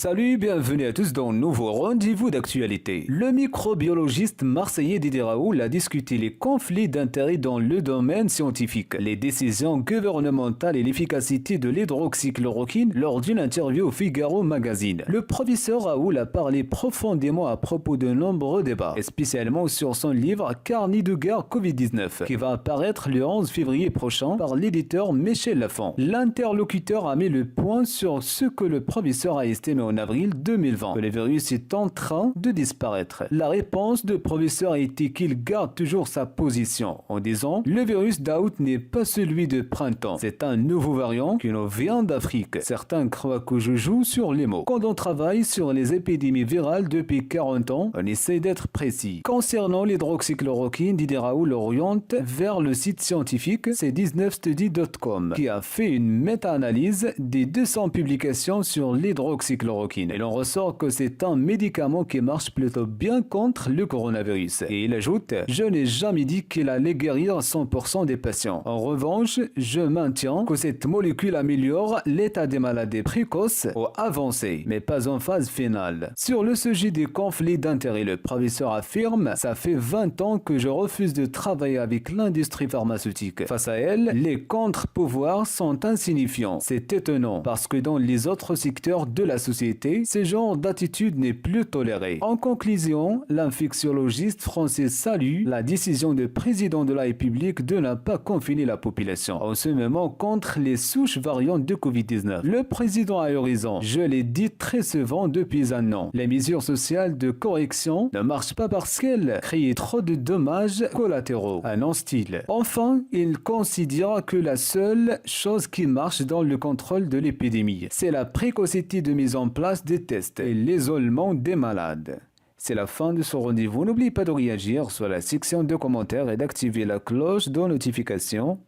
Salut, bienvenue à tous dans un nouveau rendez-vous d'actualité. Le microbiologiste marseillais Didier Raoult a discuté les conflits d'intérêts dans le domaine scientifique, les décisions gouvernementales et l'efficacité de l'hydroxychloroquine lors d'une interview au Figaro Magazine. Le professeur Raoult a parlé profondément à propos de nombreux débats, et spécialement sur son livre Carnet de guerre Covid-19, qui va apparaître le 11 février prochain par l'éditeur Michel Lafon. L'interlocuteur a mis le point sur ce que le professeur a estimé en avril 2020, que le virus est en train de disparaître. La réponse du professeur a été qu'il garde toujours sa position en disant « Le virus d'août n'est pas celui de printemps. C'est un nouveau variant qui nous vient d'Afrique. Certains croient que je joue sur les mots. Quand on travaille sur les épidémies virales depuis 40 ans, on essaie d'être précis. » Concernant l'hydroxychloroquine, Didier Raoult l'oriente vers le site scientifique c19study.com qui a fait une méta-analyse des 200 publications sur l'hydroxychloroquine. Il en ressort que c'est un médicament qui marche plutôt bien contre le coronavirus. Et il ajoute « Je n'ai jamais dit qu'il allait guérir 100% des patients. En revanche, je maintiens que cette molécule améliore l'état des maladies précoces ou avancées, mais pas en phase finale. » Sur le sujet des conflits d'intérêts, le professeur affirme « Ça fait 20 ans que je refuse de travailler avec l'industrie pharmaceutique. Face à elle, les contre-pouvoirs sont insignifiants. C'est étonnant parce que dans les autres secteurs de la société, ce genre d'attitude n'est plus toléré. » En conclusion, l'infectiologiste français salue la décision du président de la République de ne pas confiner la population en se mettant contre les souches variantes de Covid-19. Le président a eu raison. Je l'ai dit très souvent depuis un an. Les mesures sociales de correction ne marchent pas parce qu'elles créent trop de dommages collatéraux, annonce-t-il. Enfin, il considère que la seule chose qui marche dans le contrôle de l'épidémie, c'est la précocité de mise en place des tests et l'isolement des malades. C'est la fin de ce rendez-vous. N'oubliez pas de réagir sur la section de commentaires et d'activer la cloche de notification.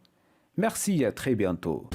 Merci et à très bientôt.